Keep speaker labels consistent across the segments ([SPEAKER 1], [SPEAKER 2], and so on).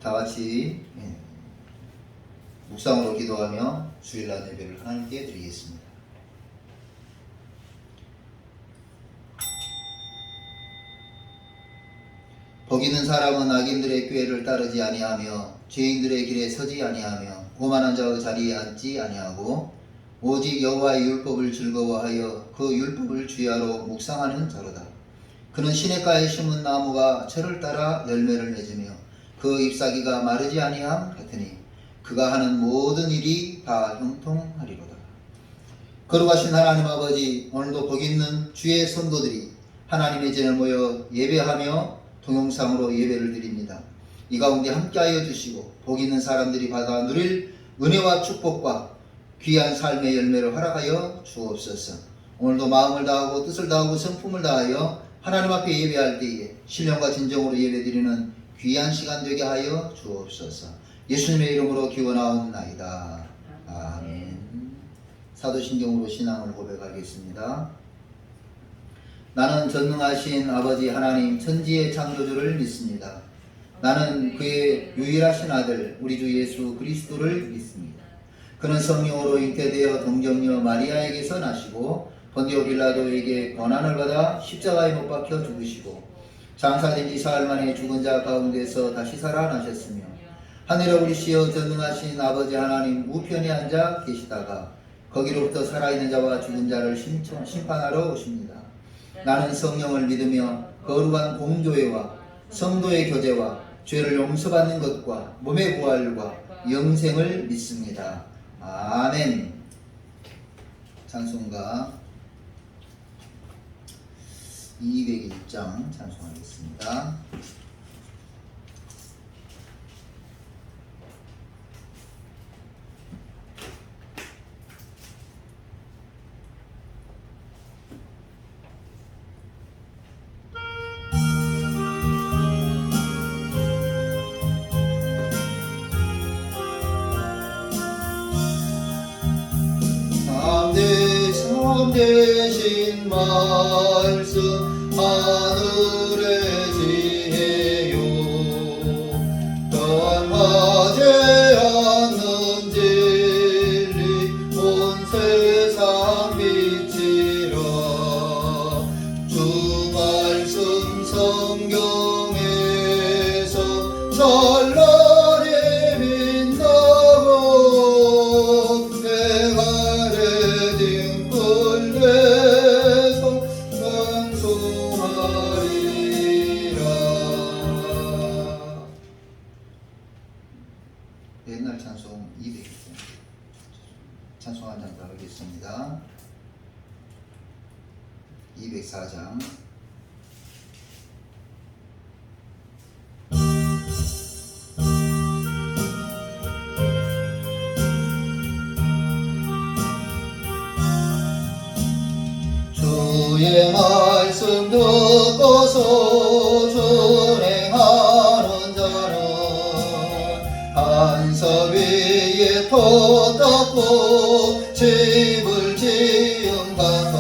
[SPEAKER 1] 다 같이 묵상으로 기도하며 주일날 예배를 하나님께 드리겠습니다. 복 있는 사람은 악인들의 꾀를 따르지 아니하며 죄인들의 길에 서지 아니하며 오만한 자의 자리에 앉지 아니하고 오직 여호와의 율법을 즐거워하여 그 율법을 주야로 묵상하는 자로다. 그는 시냇가에 심은 나무가 철을 따라 열매를 맺으며 그 잎사귀가 마르지 아니함 같으니 그가 하는 모든 일이 다 형통하리로다. 거룩하신 하나님 아버지, 오늘도 복 있는 주의 성도들이 하나님의 전에 모여 예배하며 동영상으로 예배를 드립니다. 이 가운데 함께하여 주시고 복 있는 사람들이 받아 누릴 은혜와 축복과 귀한 삶의 열매를 허락하여 주옵소서. 오늘도 마음을 다하고 뜻을 다하고 성품을 다하여 하나님 앞에 예배할 때에 신령과 진정으로 예배드리는 귀한 시간 되게 하여 주옵소서. 예수님의 이름으로 기원하옵나이다. 아멘. 사도신경으로 신앙을 고백하겠습니다. 나는 전능하신 아버지 하나님 천지의 창조주를 믿습니다. 나는 그의 유일하신 아들 우리 주 예수 그리스도를 믿습니다. 그는 성령으로 잉태되어 동정녀 마리아에게서 나시고 본디오 빌라도에게 고난을 받아 십자가에 못 박혀 죽으시고 장사된 지 사흘 만에 죽은 자 가운데서 다시 살아나셨으며 하늘에 오르시어 전능하신 아버지 하나님 우편에 앉아 계시다가 거기로부터 살아있는 자와 죽은 자를 심판하러 오십니다. 나는 성령을 믿으며 거룩한 공교회와 성도의 교제와 죄를 용서받는 것과 몸의 부활과 영생을 믿습니다. 아멘. 찬송가 201장 찬송하겠습니다. 참되신 말씀 하늘의 지혜요 변하지 않는 진리 온 세상 빛이라 주 말씀 성경에서 찬란히 빛나고 내가 옛날 찬송 200장 찬송 한 장 더 하겠습니다. 204장 주의 말씀 듣고서 준행하는 자는 한석 위에 터 닦고 집을 지은 같아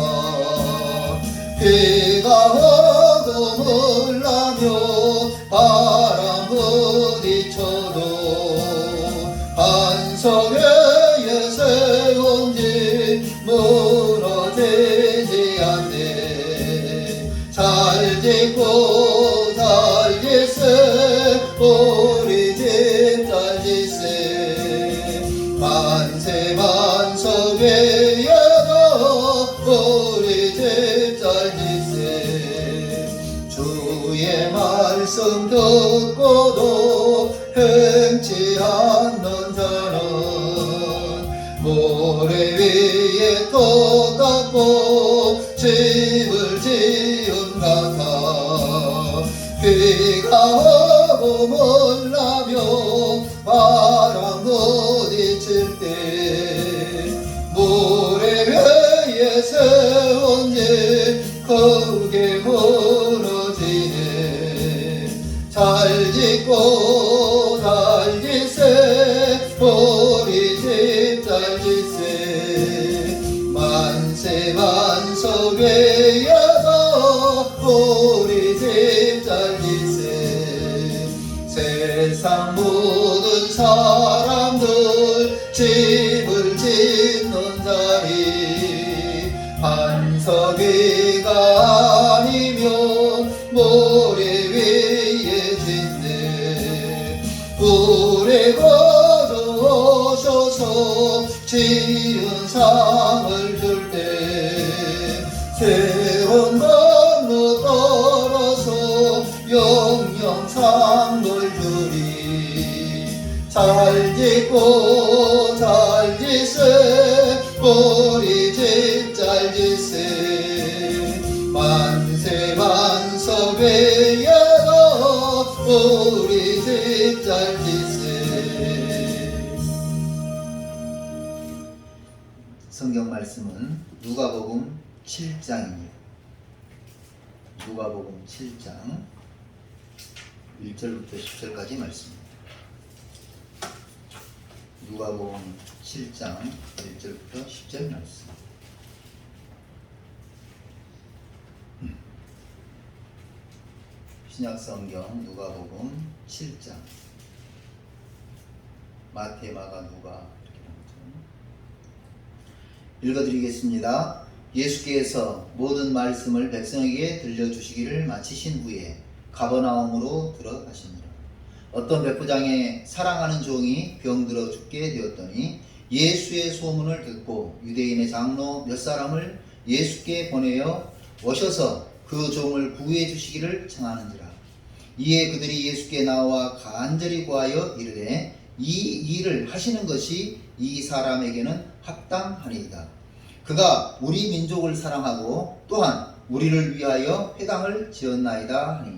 [SPEAKER 1] 비가 허금을 나며 바람 부딪혀도 한석 위에 세운 집 무너지지 않네. 잘 짓고 잘 짓세 우리 집 잘 짓세 만세 만석 위에도 우리 집 잘 짓세 주의 말씀 듣고도 행치 않는 자는 모래 위에 터 닦고 집을 지은 같아 비가 허금을 나며 바람 부딪힐 때 모래 위에 세운 집 크게 무너지네. 잘 짓고 잘 짓세 우리 집 잘 짓세 만세 만석 외여도 우리 집 잘 짓세 세상 모든 사람들 집을 짓는 자리 반석 위가 아니면 모래 위에 짓네 우리 거저오셔서 지은 상을 줄 때 세운 건너 떨어서 영영 상을 주리 잘 짓고 잘 짓세 우리 집 잘 짓세 만세 만석 위에다 우리 집 잘 짓세. 성경 말씀은 누가복음 7장입니다. 누가복음 7장 1절부터 10절까지 말씀입니다. 누가복음 7장 1절부터 10절 말씀. 신약성경 누가복음 7장 마태, 마가, 누가 이렇게 나오죠. 읽어드리겠습니다. 예수께서 모든 말씀을 백성에게 들려주시기를 마치신 후에 가버나움으로 들어가시니라. 어떤 백부장의 사랑하는 종이 병들어 죽게 되었더니 예수의 소문을 듣고 유대인의 장로 몇 사람을 예수께 보내어 오셔서 그 종을 구해 주시기를 청하는지라. 이에 그들이 예수께 나와 간절히 구하여 이르되 이 일을 하시는 것이 이 사람에게는 합당하니이다. 그가 우리 민족을 사랑하고 또한 우리를 위하여 회당을 지었나이다 하니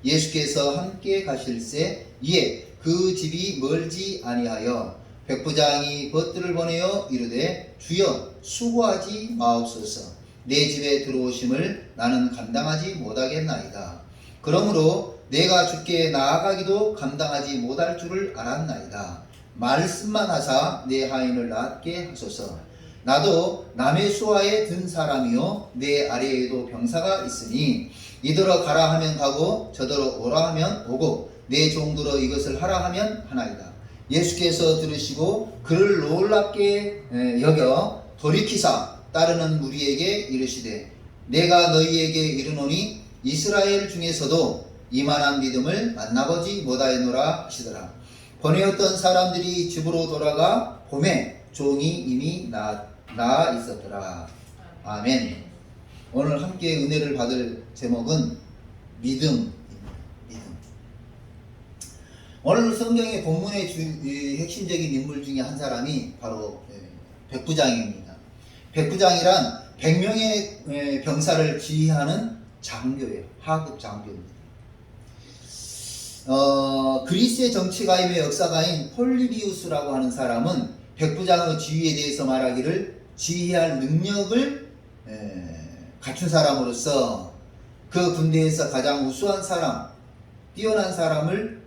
[SPEAKER 1] 예수께서 함께 가실새 이에 그 집이 멀지 아니하여 백부장이 벗들을 보내어 이르되 주여 수고하지 마옵소서 내 집에 들어오심을 나는 감당하지 못하겠나이다. 그러므로 내가 주께 나아가기도 감당하지 못할 줄을 알았나이다. 말씀만 하사 내 하인을 낫게 하소서. 나도 남의 수하에 든 사람이요 내 아래에도 병사가 있으니 이더러 가라 하면 가고 저더러 오라 하면 오고 내 종들어 이것을 하라 하면 하나이다. 예수께서 들으시고 그를 놀랍게 여겨 돌이키사 따르는 무리에게 이르시되 내가 너희에게 이르노니 이스라엘 중에서도 이만한 믿음을 만나보지 못하였노라 하시더라. 보내었던 사람들이 집으로 돌아가 봄에 종이 이미 나아 있었더라. 아멘. 오늘 함께 은혜를 받을 제목은 믿음입니다. 믿음. 오늘 성경의 본문의 핵심적인 인물 중에 한 사람이 바로 백부장입니다. 백부장이란 100명의 병사를 지휘하는 장교예요. 하급 장교입니다. 그리스의 정치가임의 역사가인 폴리비우스라고 하는 사람은 백부장의 지휘에 대해서 말하기를 지휘할 능력을 갖춘 사람으로서 그 군대에서 가장 우수한 사람, 뛰어난 사람을,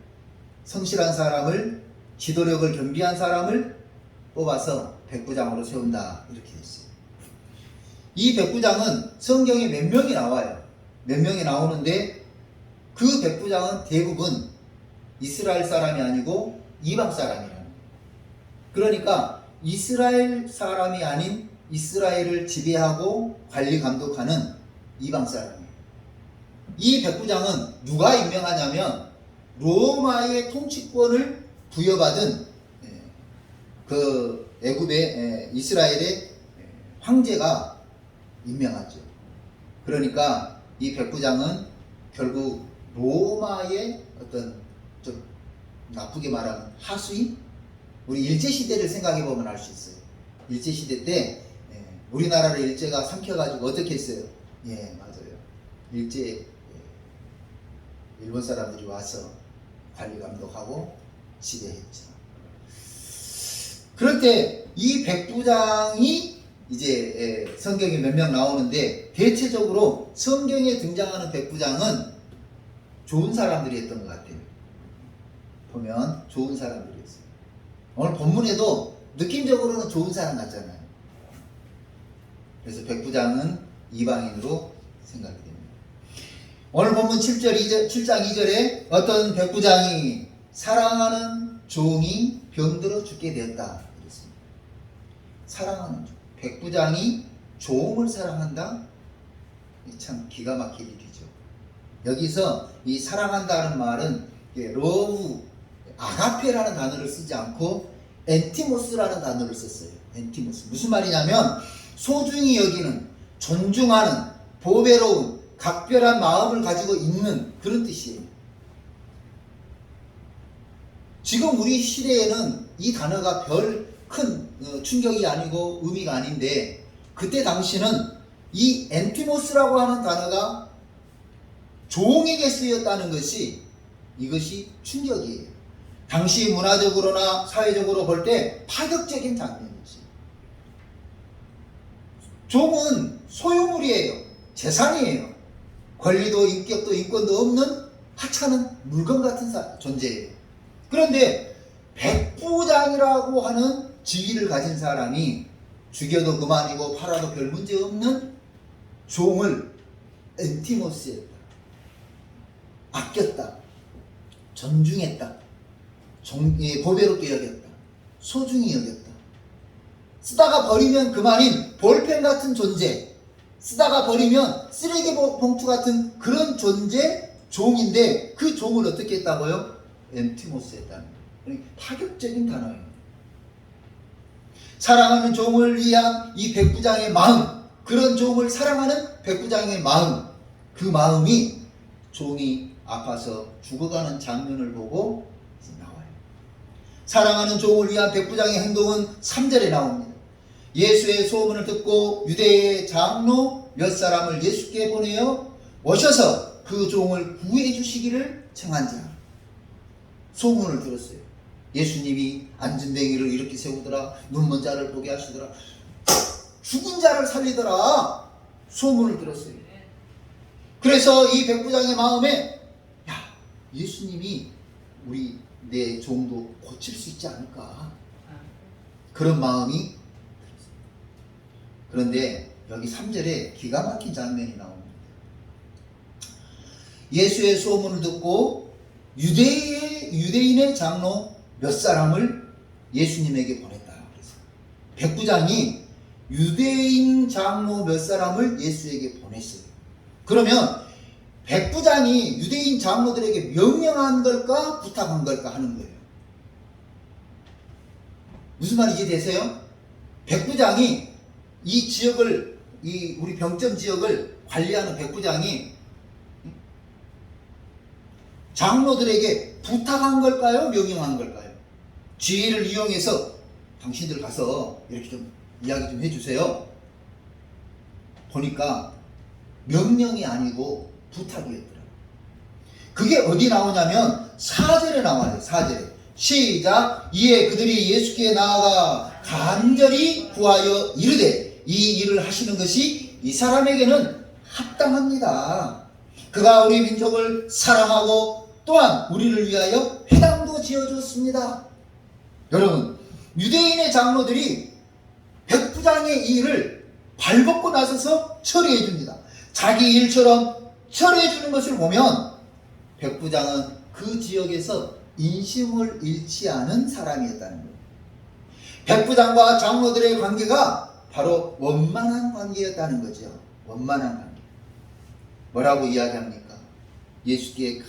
[SPEAKER 1] 성실한 사람을, 지도력을 겸비한 사람을 뽑아서 백부장으로 세운다 이렇게 했어요. 이 백부장은 성경에 몇 명이 나와요. 몇 명이 나오는데 그 백부장은 대부분 이스라엘 사람이 아니고 이방 사람이라는 거예요. 그러니까 이스라엘 사람이 아닌 이스라엘을 지배하고 관리 감독하는 이방 사람이에요. 이 백부장은 누가 임명하냐면 로마의 통치권을 부여받은 그 애굽의 이스라엘의 황제가 임명하죠. 그러니까 이 백부장은 결국 로마의 어떤 좀 나쁘게 말하면 하수인? 우리 일제시대를 생각해보면 알 수 있어요. 일제시대 때 우리나라를 일제가 삼켜가지고 어떻게 했어요? 예, 맞아요. 일본 사람들이 와서 관리 감독하고 지배했죠. 그럴 때 이 백부장이 이제 성경에 몇 명 나오는데 대체적으로 성경에 등장하는 백부장은 좋은 사람들이 했던 것 같아요. 보면 좋은 사람들이었어요. 오늘 본문에도 느낌적으로는 좋은 사람 같잖아요. 그래서 백부장은 이방인으로 생각이 됩니다. 오늘 본문 7장 2절에 어떤 백부장이 사랑하는 종이 병들어 죽게 되었다. 그랬습니다. 사랑하는 종. 백부장이 종을 사랑한다? 참 기가 막힐 일이죠. 여기서 이 사랑한다는 말은 러브, 아가페라는 단어를 쓰지 않고 엔티모스라는 단어를 썼어요. 엔티모스. 무슨 말이냐면 소중히 여기는, 존중하는, 보배로운, 각별한 마음을 가지고 있는 그런 뜻이에요. 지금 우리 시대에는 이 단어가 별 큰 충격이 아니고 의미가 아닌데, 그때 당시는 이 엔티모스라고 하는 단어가 종에게 쓰였다는 것이, 이것이 충격이에요. 당시 문화적으로나 사회적으로 볼 때 파격적인 장면이지. 종은 소유물이에요. 재산이에요. 권리도 인격도 인권도 없는 하찮은 물건 같은 존재예요. 그런데 백부장이라고 하는 지위를 가진 사람이 죽여도 그만이고 팔아도 별 문제 없는 종을 엔티모스했다. 아꼈다. 존중했다. 보배롭게 여겼다. 소중히 여겼다. 쓰다가 버리면 그만인 볼펜 같은 존재, 쓰다가 버리면 쓰레기 봉투 같은 그런 존재, 종인데 그 종을 어떻게 했다고요? 엔티모스 했다는 거예요. 파격적인 단어예요. 사랑하는 종을 위한 이 백부장의 마음, 그런 종을 사랑하는 백부장의 마음, 그 마음이 종이 아파서 죽어가는 장면을 보고 나와요. 사랑하는 종을 위한 백부장의 행동은 3절에 나옵니다. 예수의 소문을 듣고 유대의 장로 몇 사람을 예수께 보내어 오셔서 그 종을 구해 주시기를 청한 자. 소문을 들었어요. 예수님이 앉은 뱅이를 이렇게 세우더라. 눈먼 자를 보게 하시더라. 죽은 자를 살리더라. 소문을 들었어요. 그래서 이 백부장의 마음에, 야, 예수님이 내 종도 고칠 수 있지 않을까, 그런 마음이. 그런데 여기 3절에 기가 막힌 장면이 나옵니다. 예수의 소문을 듣고 유대인의 장로 몇 사람을 예수님에게 보냈다. 그래서 백부장이 유대인 장로 몇 사람을 예수에게 보냈어요. 그러면 백부장이 유대인 장로들에게 명령한 걸까 부탁한 걸까 하는 거예요. 무슨 말인지 이해되세요? 백부장이 이 지역을, 우리 병점 지역을 관리하는 백부장이 장로들에게 부탁한 걸까요? 명령한 걸까요? 지혜를 이용해서 당신들 가서 이렇게 좀 이야기 좀 해주세요. 보니까 명령이 아니고 부탁이었더라고요. 그게 어디 나오냐면 4절에 나와요. 4절에. 시작. 이에 그들이 예수께 나아가 간절히 구하여 이르되 이 일을 하시는 것이 이 사람에게는 합당합니다. 그가 우리 민족을 사랑하고 또한 우리를 위하여 회당도 지어줬습니다. 여러분, 유대인의 장로들이 백부장의 일을 발벗고 나서서 처리해 줍니다. 자기 일처럼 처리해 주는 것을 보면 백부장은 그 지역에서 인심을 잃지 않은 사람이었다는 거예요. 백부장과 장로들의 관계가 바로 원만한 관계였다는 거죠. 원만한 관계. 뭐라고 이야기합니까? 예수께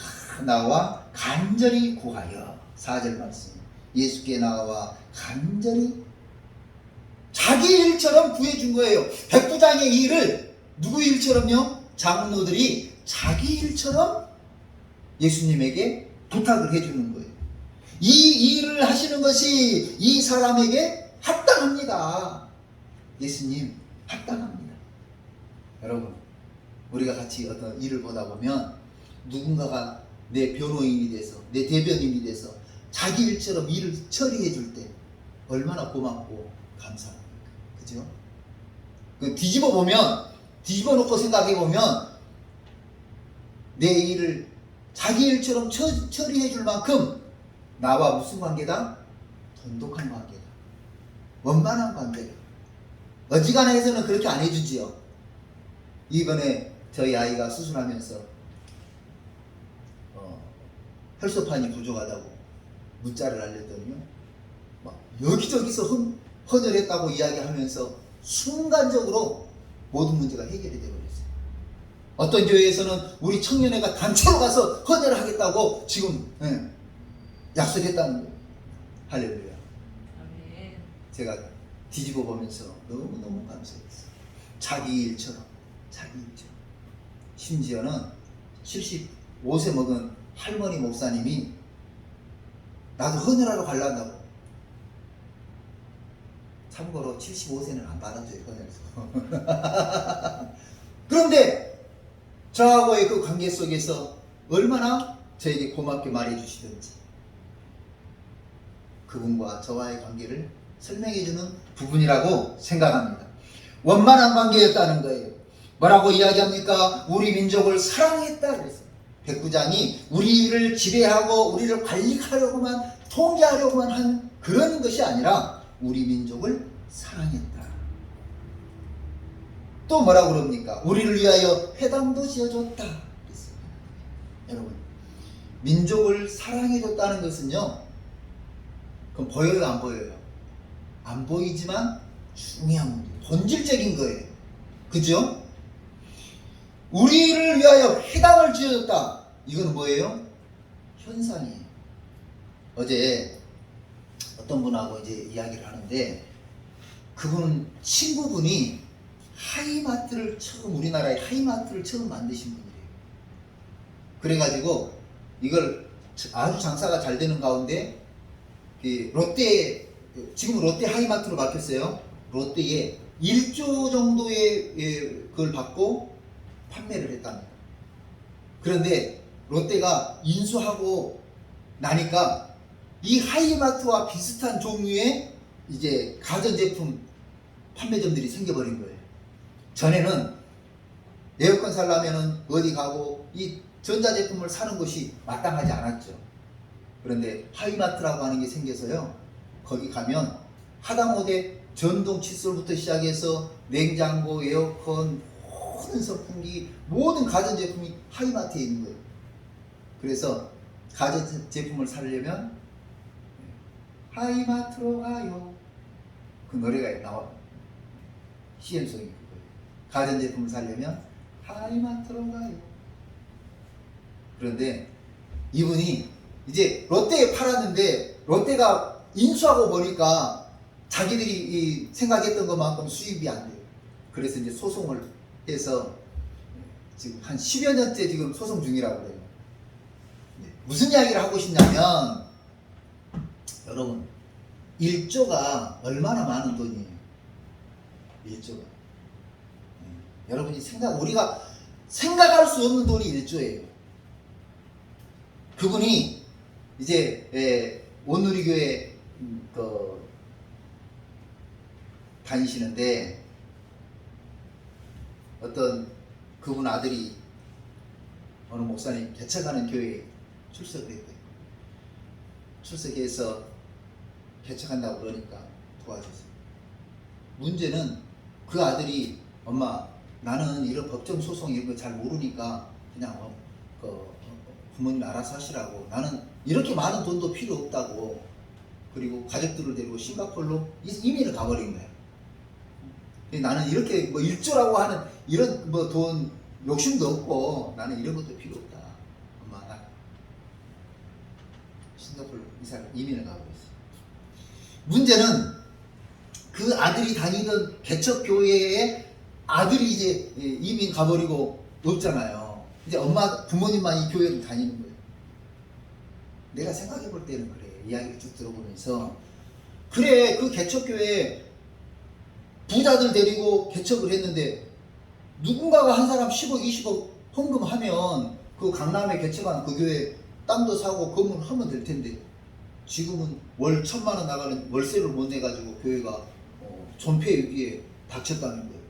[SPEAKER 1] 나와 간절히 구하여. 4절 말씀. 예수께 나와 간절히 자기 일처럼 구해준 거예요. 백부장의 일을 누구 일처럼요? 장로들이 자기 일처럼 예수님에게 부탁을 해주는 거예요. 이 일을 하시는 것이 이 사람에게 합당합니다. 예수님, 합당합니다. 여러분, 우리가 같이 어떤 일을 보다 보면 누군가가 내 변호인이 돼서, 내 대변인이 돼서 자기 일처럼 일을 처리해 줄 때 얼마나 고맙고 감사합니까? 그죠? 뒤집어 놓고 생각해 보면 내 일을 자기 일처럼 처리해 줄 만큼 나와 무슨 관계다? 돈독한 관계다. 원만한 관계다. 어지간해서는 그렇게 안 해주지요. 이번에 저희 아이가 수술하면서 혈소판이 부족하다고 문자를 날렸더니요. 막 여기저기서 헌혈했다고 이야기하면서 순간적으로 모든 문제가 해결이 되어버렸어요. 어떤 교회에서는 우리 청년회가 단체로 가서 헌혈을 하겠다고 지금 약속했다는 거예요. 할렐루야.
[SPEAKER 2] 아멘.
[SPEAKER 1] 제가 뒤집어 보면서 너무너무 감사했어요. 자기 일처럼. 심지어는 75세 먹은 할머니 목사님이 나도 헌혈하러 가려한다고. 참고로 75세는 안 받아줘요, 헌혈에서. 그런데 저하고의 그 관계 속에서 얼마나 저에게 고맙게 말해주시든지 그분과 저와의 관계를 설명해주는 부분이라고 생각합니다. 원만한 관계였다는 거예요. 뭐라고 이야기합니까? 우리 민족을 사랑했다 그랬어요. 백부장이 우리를 지배하고 우리를 관리하려고만 통제하려고만 한 그런 것이 아니라 우리 민족을 사랑했다. 또 뭐라고 그럽니까? 우리를 위하여 회당도 지어줬다 그랬어요. 여러분, 민족을 사랑해줬다는 것은요, 그럼 보여요, 안 보여요? 안 보이지만 중요한 문제, 본질적인 거예요. 그죠? 우리를 위하여 회당을 지어줬다. 이건 뭐예요? 현상이에요. 어제 어떤 분하고 이제 이야기를 하는데, 그분은 친구분이 우리나라에 하이마트를 처음 만드신 분이래요. 그래가지고 이걸 아주 장사가 잘 되는 가운데 롯데, 지금 롯데 하이마트로 바뀌었어요. 롯데에 1조 정도의 그걸 받고 판매를 했답니다. 그런데 롯데가 인수하고 나니까 이 하이마트와 비슷한 종류의 이제 가전제품 판매점들이 생겨버린 거예요. 전에는 에어컨 살려면은 어디 가고 이 전자제품을 사는 것이 마땅하지 않았죠. 그런데 하이마트라고 하는 게 생겨서요, 거기 가면 하다못해 전동 칫솔부터 시작해서 냉장고, 에어컨, 모든 선풍기, 모든 가전제품이 하이마트에 있는 거예요. 그래서 가전제품을 사려면 하이마트로 가요, 그 노래가 나와. CM송이 그거예요. 가전제품을 사려면 하이마트로 가요. 그런데 이분이 이제 롯데에 팔았는데 롯데가 인수하고 보니까 자기들이 생각했던 것만큼 수입이 안 돼요. 그래서 이제 소송을 해서 지금 한 10여 년째 지금 소송 중이라고 그래요. 무슨 이야기를 하고 싶냐면, 여러분, 1조가 얼마나 많은 돈이에요? 1조가. 여러분이 우리가 생각할 수 없는 돈이 1조예요. 그분이 이제 온누리교회 다니시는데, 어떤 그분 아들이 어느 목사님 개척하는 교회에 출석을 했대요. 출석해서 개척한다고 그러니까 도와줬어요. 문제는 그 아들이, 엄마, 나는 이런 법정 소송 이런 거 잘 모르니까 그냥 부모님 알아서 하시라고, 나는 이렇게 많은 돈도 필요 없다고. 그리고 가족들을 데리고 싱가포르로 이민을 가버린 거야. 나는 이렇게 뭐 1조라고 하는 이런 뭐 돈 욕심도 없고 나는 이런 것도 필요 없다. 엄마, 나 싱가포르로 이민을 가고 있어. 문제는 그 아들이 다니던 개척교회에 아들이 이제 이민 가버리고 없잖아요. 이제 부모님만 이 교회를 다니는 거예요. 내가 생각해 볼 때는 그래. 이야기를 쭉 들어보면서, 그래, 그 개척교회에 부자들 데리고 개척을 했는데 누군가가 한 사람 10억, 20억 헌금하면 그 강남에 개척한 그 교회 땅도 사고 건물하면 될 텐데, 지금은 월 1,000만 원 나가는 월세를 못 내가지고 교회가 존폐 위기에 닥쳤다는 거예요.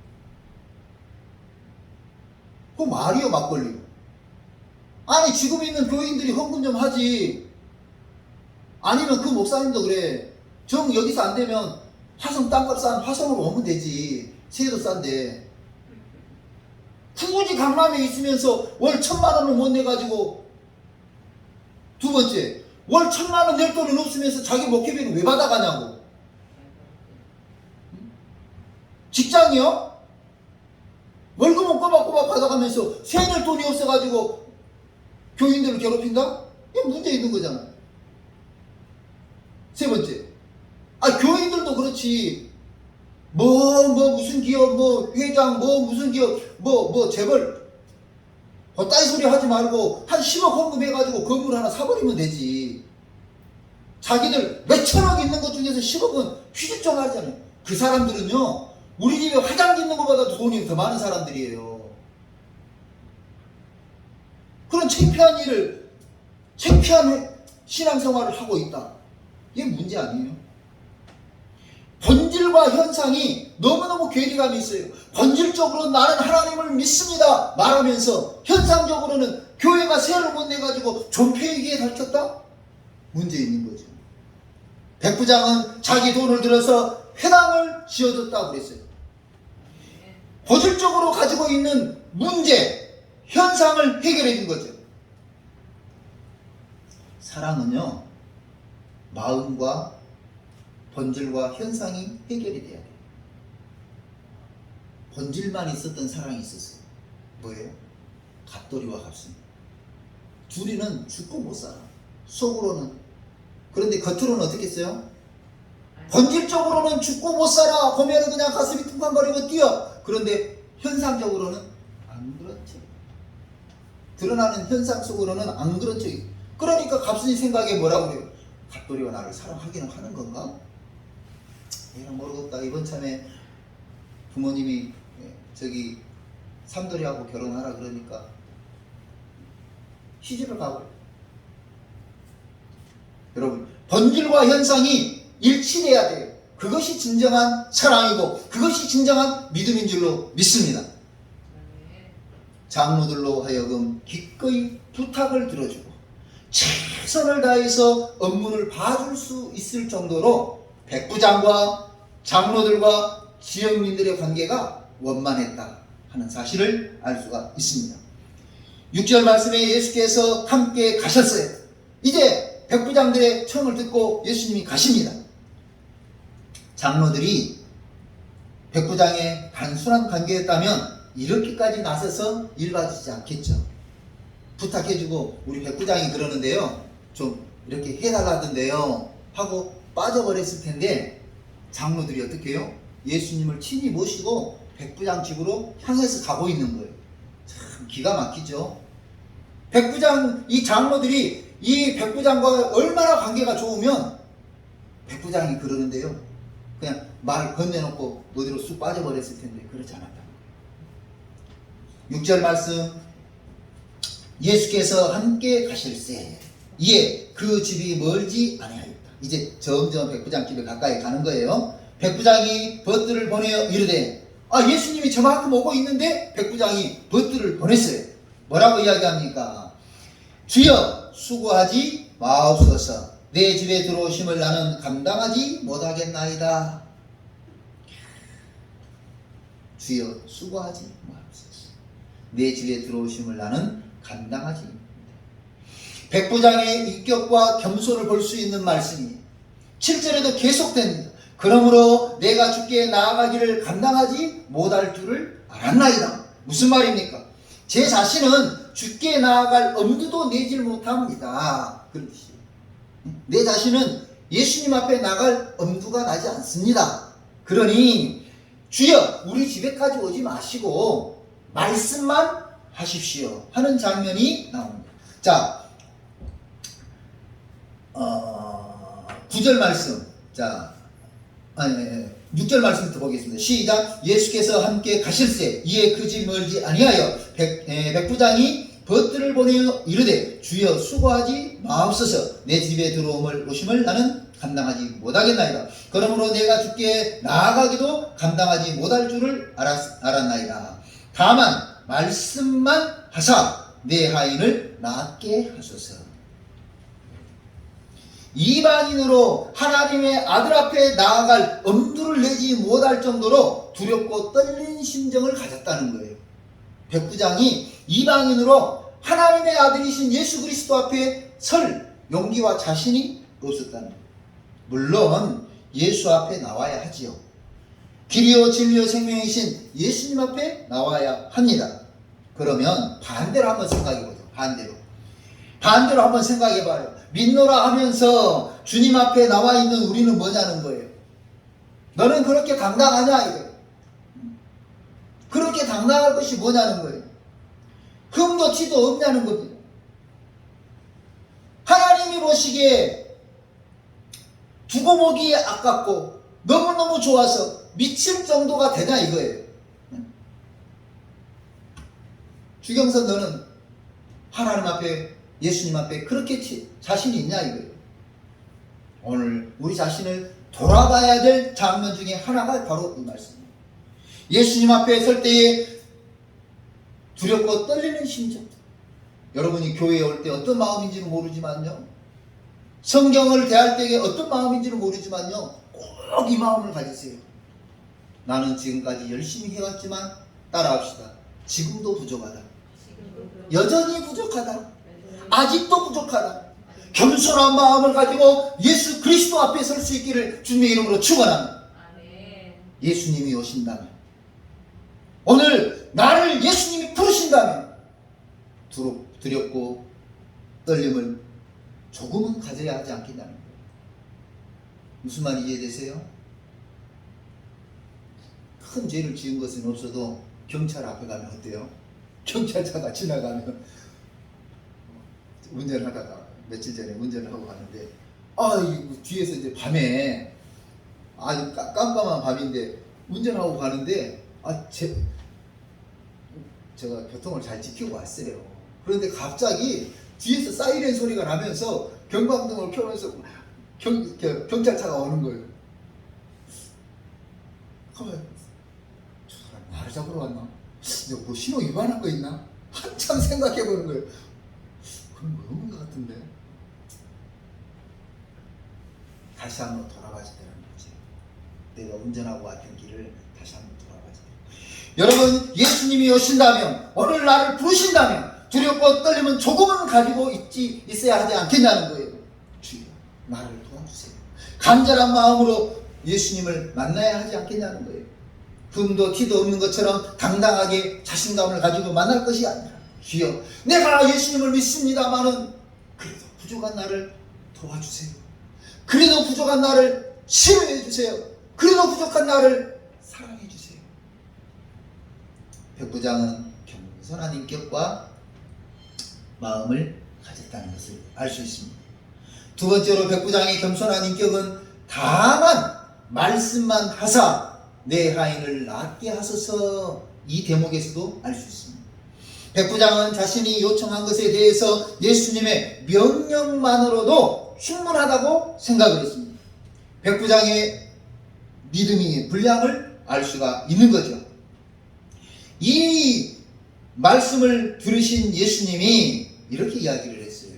[SPEAKER 1] 그 말이요, 막걸리요. 아니, 지금 있는 교인들이 헌금 좀 하지. 아니면 그 목사님도 그래. 여기서 안 되면 화성 땅값 싼 화성으로 오면 되지. 세도 싼데. 굳이 강남에 있으면서 월 1,000만 원을 못 내가지고. 두 번째, 월 1,000만 원 낼 돈은 없으면서 자기 목회비는 왜 받아가냐고. 직장이요? 월급은 꼬박꼬박 받아가면서 세낼 돈이 없어가지고 교인들을 괴롭힌다? 이게 문제 있는 거잖아요. 세 번째, 교인들도 그렇지. 무슨 기업, 회장, 무슨 기업, 재벌. 따위 소리 하지 말고 한 10억 헌금해가지고 건물 하나 사버리면 되지. 자기들 몇천억 있는 것 중에서 10억은 휘짓 좀 하잖아요. 그 사람들은요, 우리 집에 화장 짓는 것보다 돈이 더 많은 사람들이에요. 그런 창피한 신앙생활을 하고 있다. 이게 문제 아니에요? 본질과 현상이 너무너무 괴리감이 있어요. 본질적으로 나는 하나님을 믿습니다 말하면서 현상적으로는 교회가 세를 못 내가지고 존폐이기에 닥쳤다? 문제 있는 거죠. 백부장은 자기 돈을 들어서 회당을 지어줬다고 그랬어요. 본질적으로 가지고 있는 문제, 현상을 해결해 준 거죠. 사랑은요, 마음과 본질과 현상이 해결이 돼야 돼요. 본질만 있었던 사랑이 있었어요. 뭐예요? 갑돌이와 갑순. 둘이는 죽고 못 살아. 속으로는. 그런데 겉으로는 어떻게 했어요? 본질적으로는 죽고 못 살아. 보면은 그냥 가슴이 쿵쾅거리고 뛰어. 그런데 현상적으로는 안 그런 척. 드러나는 현상 속으로는 안 그런 척이. 그러니까 갑순이 생각에 뭐라고 그래요? 갑돌이가 나를 사랑하기는 하는 건가? 이런 모르겠다. 이번 참에 부모님이 삼돌이하고 결혼하라 그러니까 시집을 가고. 여러분, 본질과 현상이 일치돼야 돼요. 그것이 진정한 사랑이고 그것이 진정한 믿음인 줄로 믿습니다. 장로들로 하여금 기꺼이 부탁을 들어주고 최선을 다해서 업무를 봐줄 수 있을 정도로 백부장과 장로들과 지역민들의 관계가 원만했다 하는 사실을 알 수가 있습니다. 6절 말씀에 예수께서 함께 가셨어요. 이제 백부장들의 청을 듣고 예수님이 가십니다. 장로들이 백부장의 단순한 관계였다면 이렇게까지 나서서 일봐주지 않겠죠. 부탁해주고 우리 백부장이 그러는데요, 좀 이렇게 해달라던데요 하고 빠져버렸을 텐데, 장로들이 어떻게 해요? 예수님을 친히 모시고 백부장 집으로 향해서 가고 있는 거예요. 참 기가 막히죠. 이 장로들이 이 백부장과 얼마나 관계가 좋으면 백부장이 그러는데요, 그냥 말 건네놓고 어디로 쑥 빠져버렸을 텐데 그렇지 않았다. 6절 말씀, 예수께서 함께 가실새 이에 그 집이 멀지 아니하였다. 이제 점점 백부장 집에 가까이 가는 거예요. 백부장이 벗들을 보내어 이르되, 예수님이 저만큼 오고 있는데 백부장이 벗들을 보냈어요. 뭐라고 이야기합니까? 주여 수고하지 마옵소서. 내 집에 들어오심을 나는 감당하지 못하겠나이다. 주여 수고하지 마옵소서. 내 집에 들어오심을 나는 감당하지 못하겠나이다. 백부장의 인격과 겸손을 볼 수 있는 말씀이 7절에도 계속됩니다. 그러므로 내가 주께 나아가기를 감당하지 못할 줄을 알았나이다. 무슨 말입니까? 제 자신은 주께 나아갈 엄두도 내질 못합니다. 그런 뜻이에요. 내 자신은 예수님 앞에 나갈 엄두가 나지 않습니다. 그러니 주여 우리 집에까지 오지 마시고 말씀만 하십시오 하는 장면이 나옵니다. 자, 9절 말씀, 6절 말씀부터 보겠습니다. 시작. 예수께서 함께 가실새 이에 그 집 멀지 아니하여 백부장이 벗들을 보내어 이르되 주여 수고하지 마옵소서. 내 집에 오심을 나는 감당하지 못하겠나이다. 그러므로 내가 주께 나아가기도 감당하지 못할 줄을 알았나이다. 다만 말씀만 하사 내 하인을 낫게 하소서. 이방인으로 하나님의 아들 앞에 나아갈 엄두를 내지 못할 정도로 두렵고 떨린 심정을 가졌다는 거예요. 백부장이 이방인으로 하나님의 아들이신 예수 그리스도 앞에 설 용기와 자신이 없었다는 거예요. 물론 예수 앞에 나와야 하지요. 길이요 진리요 생명이신 예수님 앞에 나와야 합니다. 그러면 반대로 한번 생각해보죠. 반대로 한번 생각해봐요. 믿노라 하면서 주님 앞에 나와 있는 우리는 뭐냐는 거예요. 너는 그렇게 당당하냐 이거예요. 그렇게 당당할 것이 뭐냐는 거예요. 흠도 티도 없냐는 겁니다. 하나님이 보시기에 두고 보기에 아깝고 너무너무 좋아서 미칠 정도가 되냐 이거예요. 주경선 너는 하나님 앞에 예수님 앞에 그렇게 자신이 있냐 이거예요. 오늘 우리 자신을 돌아봐야 될 장면 중에 하나가 바로 이 말씀입니다. 예수님 앞에 설 때에 두렵고 떨리는 심정. 여러분이 교회에 올 때 어떤 마음인지는 모르지만요, 성경을 대할 때에 어떤 마음인지는 모르지만요, 꼭 이 마음을 가지세요. 나는 지금까지 열심히 해왔지만 따라합시다. 지금도 부족하다. 여전히 부족하다. 아직도 부족하다. 겸손한 마음을 가지고 예수 그리스도 앞에 설 수 있기를 주님의 이름으로 축원합니다. 예수님이 오신다면, 오늘 나를 예수님이 부르신다면 두렵고 떨림을 조금은 가져야 하지 않겠냐는 거예요. 무슨 말인지 이해되세요? 큰 죄를 지은 것은 없어도 경찰 앞에 가면 어때요? 경찰차가 지나가면 운전하다가 며칠 전에 운전을 하고 가는데 이 뒤에서 이제 밤에 아주 깜깜한 밤인데 운전하고 가는데 제가 교통을 잘 지키고 왔어요. 그런데 갑자기 뒤에서 사이렌 소리가 나면서 경광등을 켜면서 경찰차가 오는 거예요. 그러면 저 사람 나를 잡으러 왔나? 내가 뭐 신호 위반한 거 있나? 한참 생각해 보는 거예요. 그런 거 없는 것 같은데. 다시 한번 돌아봐야 되는 거지. 내가 운전하고 왔던 길을 다시 한번 돌아봐야 돼. 여러분, 예수님이 오신다면, 오늘 나를 부르신다면 두렵고 떨림은 조금은 가지고 있어야 하지 않겠냐는 거예요. 주여, 나를 도와주세요. 간절한 마음으로 예수님을 만나야 하지 않겠냐는 거예요. 흠도 티도 없는 것처럼 당당하게 자신감을 가지고 만날 것이 아니라, 주여, 내가 예수님을 믿습니다마는 그래도 부족한 나를 도와주세요. 그래도 부족한 나를 치료해 주세요. 그래도 부족한 나를 사랑해 주세요. 백부장은 겸손한 인격과 마음을 가졌다는 것을 알 수 있습니다. 두 번째로 백부장의 겸손한 인격은 다만 말씀만 하사 내 하인을 낫게 하소서, 이 대목에서도 알 수 있습니다. 백부장은 자신이 요청한 것에 대해서 예수님의 명령만으로도 충분하다고 생각을 했습니다. 백부장의 믿음이 분량을 알 수가 있는 거죠. 이 말씀을 들으신 예수님이 이렇게 이야기를 했어요.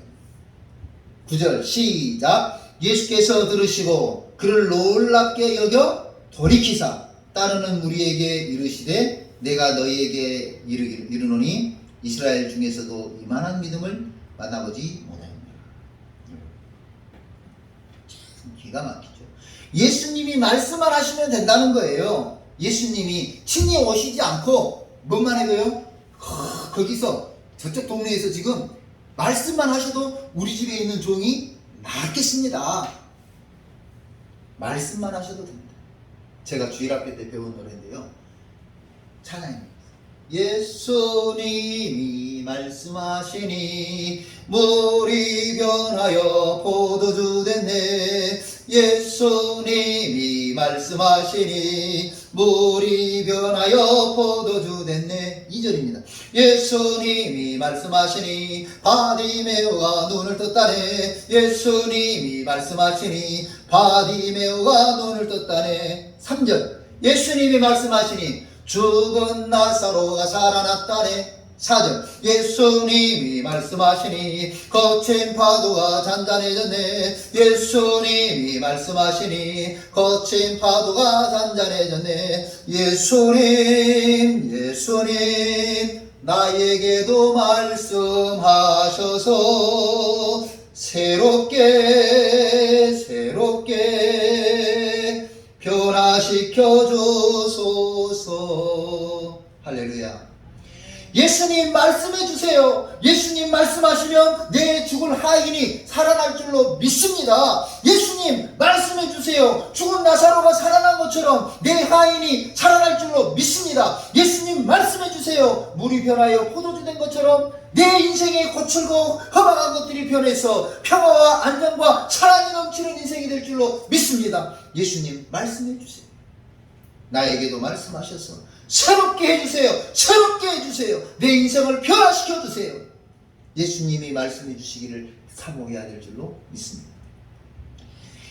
[SPEAKER 1] 9절 시작. 예수께서 들으시고 그를 놀랍게 여겨 돌이키사 따르는 무리에게 이르시되 내가 너희에게 이르노니 이스라엘 중에서도 이만한 믿음을 만나보지 못하였느니라. 참 기가 막히죠. 예수님이 말씀만 하시면 된다는 거예요. 예수님이 친히 오시지 않고 뭐만 해도요, 거기서 저쪽 동네에서 지금 말씀만 하셔도 우리 집에 있는 종이 낫겠습니다. 말씀만 하셔도 됩니다. 제가 주일학교 때 배운 노래인데요, 찬양입니다. 예수님이 말씀하시니 물이 변하여 포도주 됐네. 예수님이 말씀하시니 물이 변하여 포도주 됐네. 2절입니다. 예수님이 말씀하시니 바디메오가 눈을 떴다네. 예수님이 말씀하시니 바디메오가 눈을 떴다네. 3절. 예수님이 말씀하시니 죽은 나사로가 살아났다네. 4절. 예수님이 말씀하시니 거친 파도가 잔잔해졌네. 예수님이 말씀하시니 거친 파도가 잔잔해졌네. 예수님 예수님 나에게도 말씀하셔서 새롭게 변화시켜 주소서. 할렐루야. 예수님 말씀해 주세요. 예수님 말씀하시면 내 죽을 하인이 살아날 줄로 믿습니다. 예수님 말씀해 주세요. 죽은 나사로가 살아난 것처럼 내 하인이 살아날 줄로 믿습니다. 예수님 말씀해 주세요. 물이 변하여 포도주 된 것처럼 내 인생의 고철고 허망한 것들이 변해서 평화와 안정과 사랑이 넘치는 인생이 될 줄로 믿습니다. 예수님 말씀해 주세요. 나에게도 말씀하셔서 새롭게 해주세요. 새롭게 해주세요. 내 인생을 변화시켜 주세요. 예수님이 말씀해 주시기를 사모해야 될 줄로 믿습니다.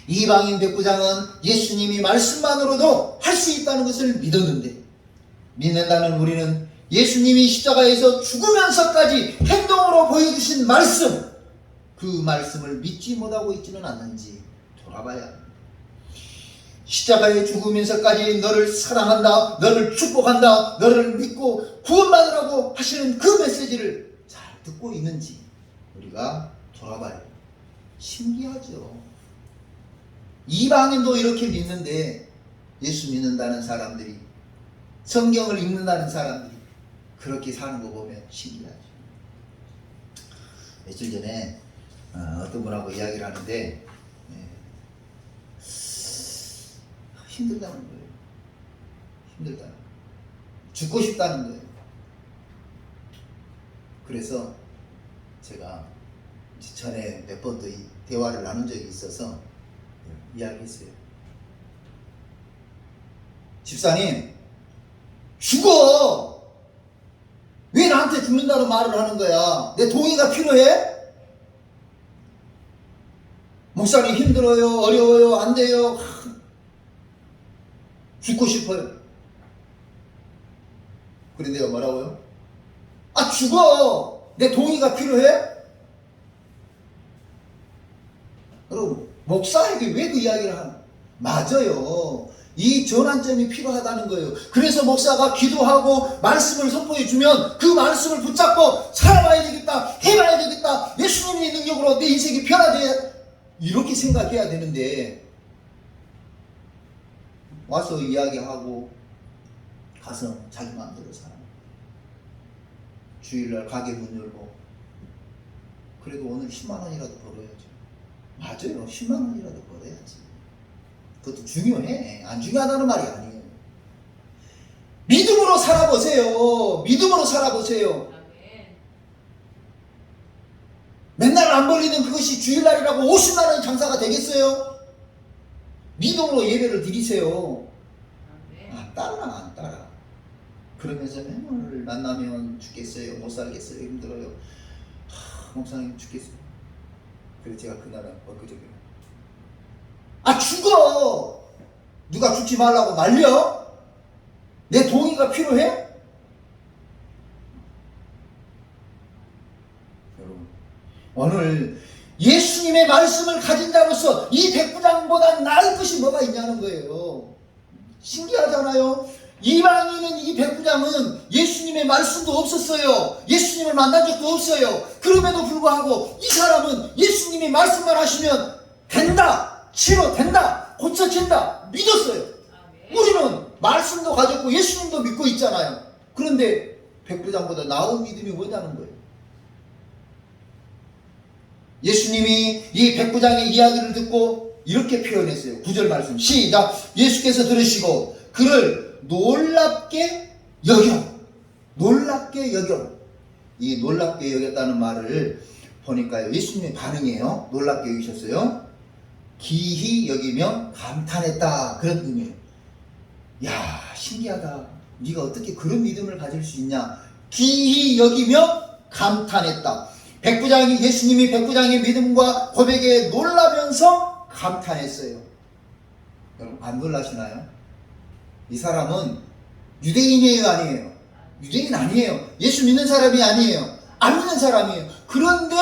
[SPEAKER 1] 이방인 백부장은 예수님이 말씀만으로도 할 수 있다는 것을 믿었는데, 믿는다는 우리는 예수님이 십자가에서 죽으면서까지 행동으로 보여주신 말씀, 그 말씀을 믿지 못하고 있지는 않는지 돌아봐야 합니다. 십자가에 죽으면서까지 너를 사랑한다, 너를 축복한다, 너를 믿고 구원받으라고 하시는 그 메시지를 잘 듣고 있는지 우리가 돌아봐요. 신기하죠. 이방인도 이렇게 믿는데 예수 믿는다는 사람들이, 성경을 읽는다는 사람들이 그렇게 사는 거 보면 신기하죠. 며칠 전에 어떤 분하고 이야기를 하는데 힘들다는 거예요. 힘들다는 거예요. 죽고 싶다는 거예요. 그래서 제가 전에 몇 번 더 대화를 나눈 적이 있어서 이야기했어요. 집사님, 죽어! 왜 나한테 죽는다는 말을 하는 거야? 내 동의가 필요해? 목사님 힘들어요, 어려워요, 안 돼요. 죽고 싶어요. 그런데 내가 뭐라고요? 아, 죽어! 내 동의가 필요해? 여러분, 목사에게 왜 그 이야기를 하나? 맞아요. 이 전환점이 필요하다는 거예요. 그래서 목사가 기도하고 말씀을 선포해 주면 그 말씀을 붙잡고 살아봐야 되겠다, 해봐야 되겠다, 예수님의 능력으로 내 인생이 변화돼야, 이렇게 생각해야 되는데, 와서 이야기하고 가서 자기 마음대로 살아. 주일날 가게 문 열고, 그래도 오늘 10만 원이라도 벌어야죠. 맞아요. 10만 원이라도 벌어야지. 그것도 중요해. 안 중요하다는 말이 아니에요. 믿음으로 살아보세요. 믿음으로 살아보세요. 맨날 안 벌리는 그것이 주일날이라고 50만 원 장사가 되겠어요? 믿음으로 예배를 드리세요. 안 따라. 그러면서 맨날 만나면 죽겠어요, 못 살겠어요, 힘들어요. 목사님 죽겠어요. 그래서 제가 그날은 엊그저께 죽어! 누가 죽지 말라고 말려? 내 동의가 필요해? 여러분, 오늘 예수님의 말씀을 가진 자로서 이 백부장보다 나을 것이 뭐가 있냐는 거예요. 신기하잖아요. 이방인은, 이 백부장은 예수님의 말씀도 없었어요. 예수님을 만난 적도 없어요. 그럼에도 불구하고 이 사람은 예수님이 말씀만 하시면 된다, 치료된다, 고쳐진다 믿었어요. 우리는 말씀도 가졌고 예수님도 믿고 있잖아요. 그런데 백부장보다 나은 믿음이 뭐냐는 거예요. 예수님이 이 백부장의 이야기를 듣고 이렇게 표현했어요. 9절 말씀 시작. 예수께서 들으시고 그를 놀랍게 여겨. 이 놀랍게 여겼다는 말을 보니까요, 예수님의 반응이에요. 놀랍게 여기셨어요. 기히 여기며 감탄했다, 그런 의미예요. 야, 신기하다. 네가 어떻게 그런 믿음을 가질 수 있냐. 기히 여기며 감탄했다. 예수님이 백부장의 믿음과 고백에 놀라면서 감탄했어요. 여러분, 안 놀라시나요? 이 사람은 유대인이에요, 아니에요? 유대인 아니에요. 예수 믿는 사람이 아니에요. 안 믿는 사람이에요. 그런데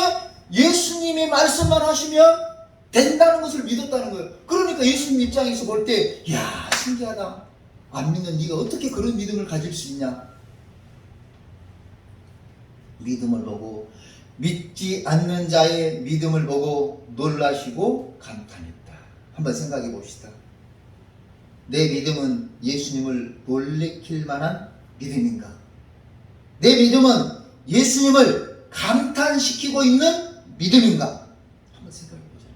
[SPEAKER 1] 예수님이 말씀만 하시면 된다는 것을 믿었다는 거예요. 그러니까 예수님 입장에서 볼 때, 야, 신기하다. 안 믿는 네가 어떻게 그런 믿음을 가질 수 있냐. 믿음을 보고 믿지 않는 자의 믿음을 보고 놀라시고 감탄했다. 한번 생각해 봅시다. 내 믿음은 예수님을 놀래킬 만한 믿음인가? 내 믿음은 예수님을 감탄시키고 있는 믿음인가? 한번 생각해 보자.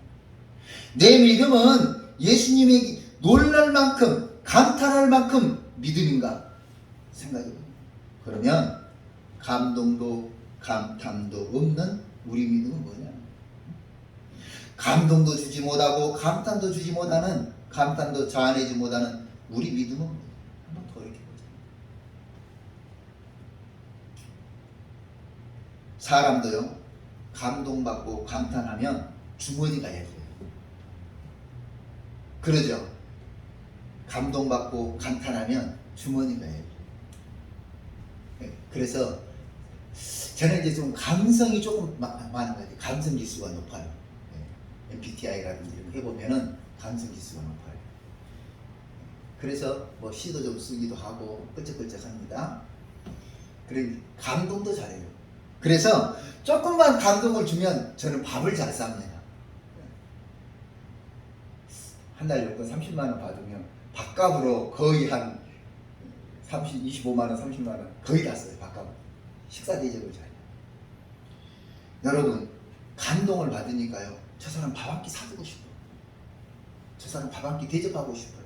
[SPEAKER 1] 내 믿음은 예수님이 놀랄 만큼, 감탄할 만큼 믿음인가? 생각해 보자. 그러면 감동도 감탄도 없는 우리 믿음은 뭐냐? 감동도 주지 못하고 감탄도 주지 못하는, 감탄도 자아내지 못하는 우리 믿음은 뭐냐? 한번 돌이켜보자. 사람도요, 감동받고 감탄하면 주머니가 예뻐요. 그러죠? 감동받고 감탄하면 주머니가 예뻐요. 그래서 저는 이제 좀 감성이 조금 많은 것 같아요. 감성 지수가 높아요. MBTI라든지 이런 거 해보면은 감성 지수가 높아요. 그래서 뭐 시도 좀 쓰기도 하고 끄적끄적합니다. 그리고 감동도 잘해요. 그래서 조금만 감동을 주면 저는 밥을 잘 쌉니다. 한 달 용돈 30만 원 받으면 밥값으로 거의 한 25만 원, 30만 원 거의 다 써요. 밥값으로. 식사 대접을 잘해요. 여러분, 감동을 받으니까요, 저 사람 밥 한 끼 사주고 싶어요. 저 사람 밥 한 끼 대접하고 싶어요.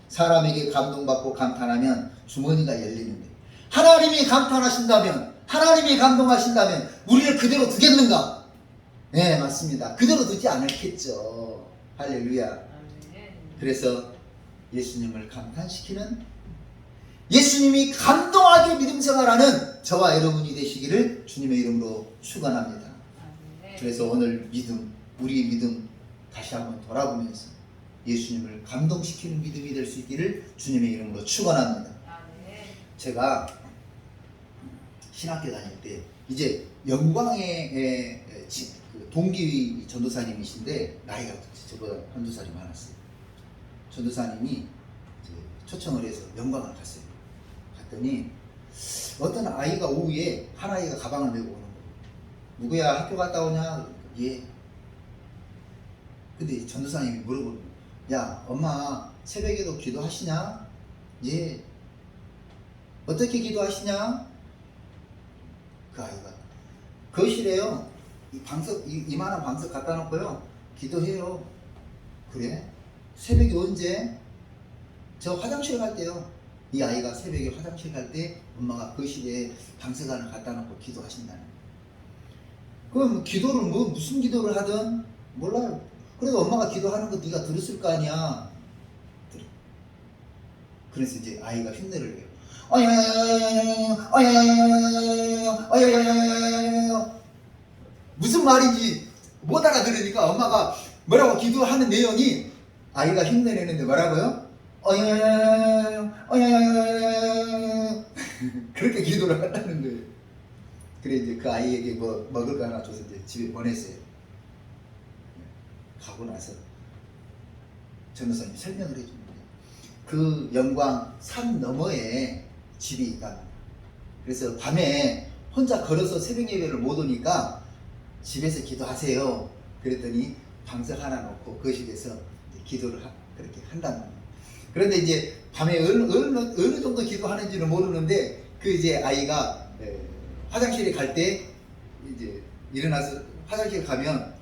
[SPEAKER 1] 사람에게 감동받고 감탄하면 주머니가 열리는데, 하나님이 감탄하신다면, 하나님이 감동하신다면 우리를 그대로 두겠는가? 네, 맞습니다. 그대로 두지 않겠죠. 할렐루야. 그래서 예수님을 감탄시키는, 예수님이 감동하게 믿음 생활하는 저와 여러분이 되시기를 주님의 이름으로 축원합니다. 그래서 오늘 믿음, 우리의 믿음 다시 한번 돌아보면서 예수님을 감동시키는 믿음이 될 수 있기를 주님의 이름으로 축원합니다. 제가 신학교 다닐 때 이제 영광의 동기 전도사님이신데 나이가 저보다 한두 살이 많았어요. 전도사님이 초청을 해서 영광을 갔어요. 갔더니 어떤 아이가 오후에 한 아이가 가방을 메고 오는 거예요. 누구야, 학교 갔다 오냐? 예. 근데 전도사님이 물어보는 거예요. 야, 엄마 새벽에도 기도하시냐? 예. 어떻게 기도하시냐? 그 아이가 거실에요, 이만한 방석 갖다 놓고요 기도해요. 그래? 새벽에 언제? 저 화장실 갈 때요. 이 아이가 새벽에 화장실 갈 때 엄마가 거실에 방석 하나 갖다 놓고 기도하신다는 거예요. 그럼 기도를 무슨 기도를 하든 몰라요. 그래도 엄마가 기도하는 거 네가 들었을 거 아니야. 들어. 그래서 이제 아이가 흉내를 내요. 무슨 말인지 못 알아들으니까 엄마가 뭐라고 기도하는 내용이, 아이가 흉내내는데 뭐라고요? 그렇게 기도를 한다는 거예요. 그래 이제 그 아이에게 뭐 먹을 거 하나 줘서 이제 집에 보냈어요. 가고 나서 전도사님이 설명을 해줍니다. 그 영광 산 너머에 집이 있다. 그래서 밤에 혼자 걸어서 새벽 예배를 못 오니까 집에서 기도하세요. 그랬더니 방석 하나 놓고 거실에서 기도를 그렇게 한다는 거예요. 그런데 이제 밤에 어느 정도 기도하는지는 모르는데 그 이제 아이가 화장실에 갈 때 이제 일어나서 화장실 가면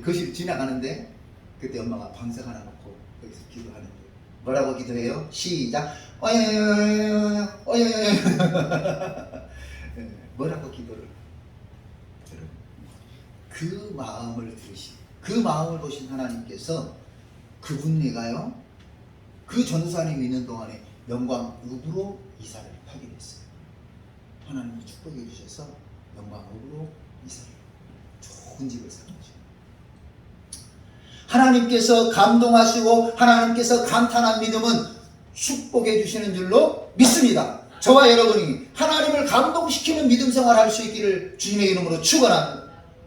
[SPEAKER 1] 거실 지나가는데 그때 엄마가 방석 하나 놓고 거기서 기도하는데 뭐라고 기도해요? 시작. 뭐라고 기도를? 그 마음을 들으신, 그 마음을 보신 하나님께서 그분네가요, 그 전도사님이 있는 동안에 영광읍으로 이사를 하게 됐어요. 하나님이 축복해 주셔서 영광읍으로 이사를, 좋은 집을 사는 거죠. 하나님께서 감동하시고 하나님께서 감탄한 믿음은 축복해 주시는 줄로 믿습니다. 저와 여러분이 하나님을 감동시키는 믿음 생활을 할 수 있기를 주님의 이름으로 축원합니다.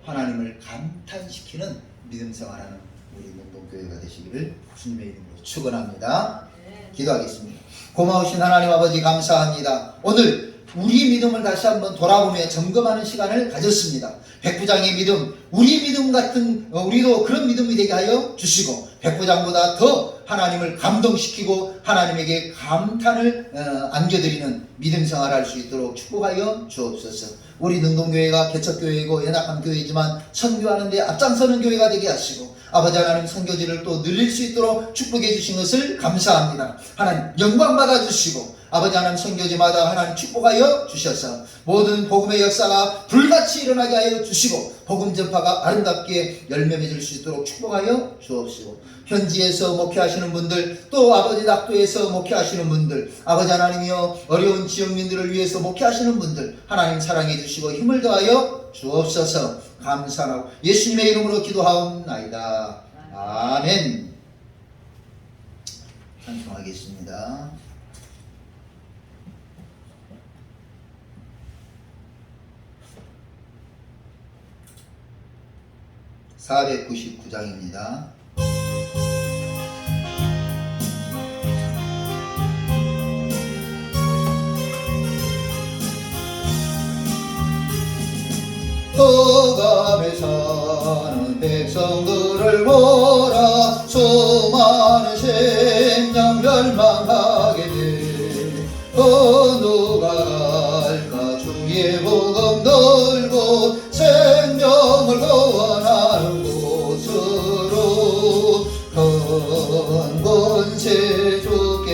[SPEAKER 1] 하나님을 감탄시키는 믿음 생활하는 우리 명동교회가 되시기를 주님의 이름으로 축원합니다. 기도하겠습니다. 고마우신 하나님 아버지 감사합니다. 오늘 우리 믿음을 다시 한번 돌아보며 점검하는 시간을 가졌습니다. 백부장의 믿음, 우리 믿음 같은 우리도 그런 믿음이 되게 하여 주시고, 백부장보다 더 하나님을 감동시키고 하나님에게 감탄을 안겨드리는 믿음 생활할 수 있도록 축복하여 주옵소서. 우리 능동교회가 개척교회이고 연약한 교회이지만 선교하는 데 앞장서는 교회가 되게 하시고, 아버지 하나님 선교지를 또 늘릴 수 있도록 축복해 주신 것을 감사합니다. 하나님 영광 받아 주시고, 아버지 하나님 선교지마다 하나님 축복하여 주셔서 모든 복음의 역사가 불같이 일어나게 하여 주시고, 복음 전파가 아름답게 열매 맺을 수 있도록 축복하여 주옵시고, 현지에서 목회하시는 분들, 또 아버지 낙도에서 목회하시는 분들, 아버지 하나님이여 어려운 지역민들을 위해서 목회하시는 분들 하나님 사랑해 주시고 힘을 더하여 주옵소서. 감사하고 예수님의 이름으로 기도하옵나이다. 아멘. 찬송하겠습니다. 499장입니다. 흑암에 사는 백성들을 보라. 수많은 생명 멸망하게 돼 누가 갈까. 주의 복음 들고 생명을 구원하는 곳으로 큰 권세 주께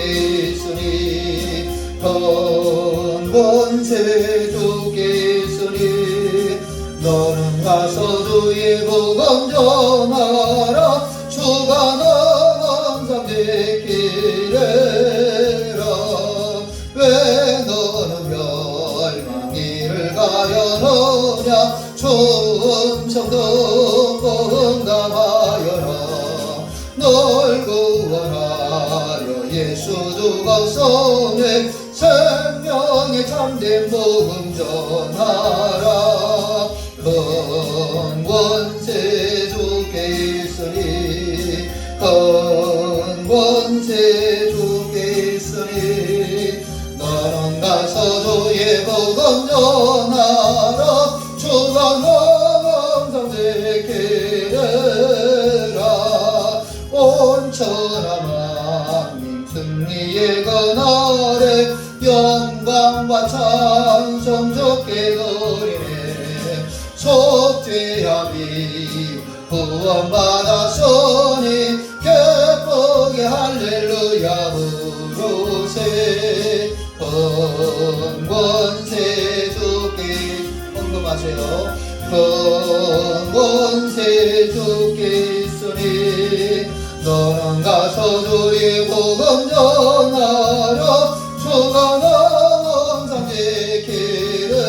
[SPEAKER 1] 있으니, 큰 권세 주께 있으니, 너는 가서 주의 복음 전하라. 주가 너 항상 지키래라. 왜 너는 멸망길을 가려느냐. 주 음성 듣고 응답하여라. 널 구원하여 예수 죽었으니 생명의 참된 복음 전하라. 큰 권세 주께 있으니, 큰 권세 주께 있으니, 너는 가서 주의 복음 전하라. 주가 너 항상 지키래라. 온 천하 만민 승리의 그날에 영광과 찬송 주께 드리네. 속죄함이 구원받았으니 기쁘게 할렐루야 부르세. 큰 권세 주께 헌금하세요. 큰 권세 주께 있으니, 너는 가서 주의 복음 전하라. 주가 너 항상 지키래라.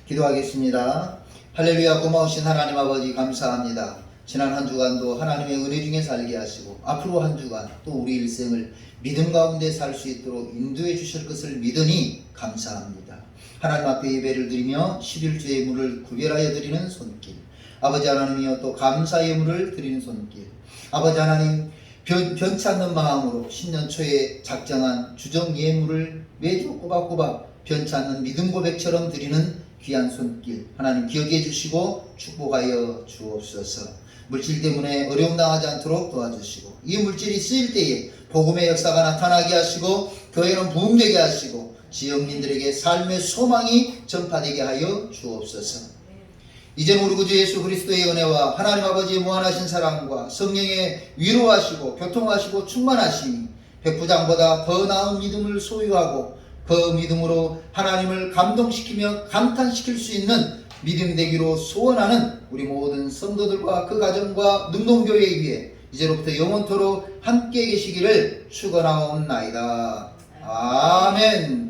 [SPEAKER 1] 기도하겠습니다. 할렐루야. 고마우신 하나님 아버지 감사합니다. 지난 한 주간도 하나님의 은혜 중에 살게 하시고, 앞으로 한 주간 또 우리 일생을 믿음 가운데 살 수 있도록 인도해 주실 것을 믿으니 감사합니다. 하나님 앞에 예배를 드리며 11주의 예물을 구별하여 드리는 손길, 아버지 하나님이여 또 감사 예물을 드리는 손길, 아버지 하나님 변치 않는 마음으로 신년 초에 작정한 주정 예물을 매주 꼬박꼬박 변치 않는 믿음 고백처럼 드리는 귀한 손길 하나님 기억해 주시고 축복하여 주옵소서. 물질 때문에 어려움 당하지 않도록 도와주시고, 이 물질이 쓰일 때에 복음의 역사가 나타나게 하시고, 교회는 부흥되게 하시고, 지역민들에게 삶의 소망이 전파되게 하여 주옵소서. 이제는 우리 구주 예수 그리스도의 은혜와 하나님 아버지의 무한하신 사랑과 성령의 위로하시고 교통하시고 충만하심이 백부장보다 더 나은 믿음을 소유하고, 그 믿음으로 하나님을 감동시키며 감탄시킬 수 있는 믿음 되기로 소원하는 우리 모든 성도들과 그 가정과 능동교회 위에 이제로부터 영원토록 함께 계시기를 축원하옵나이다. 아멘.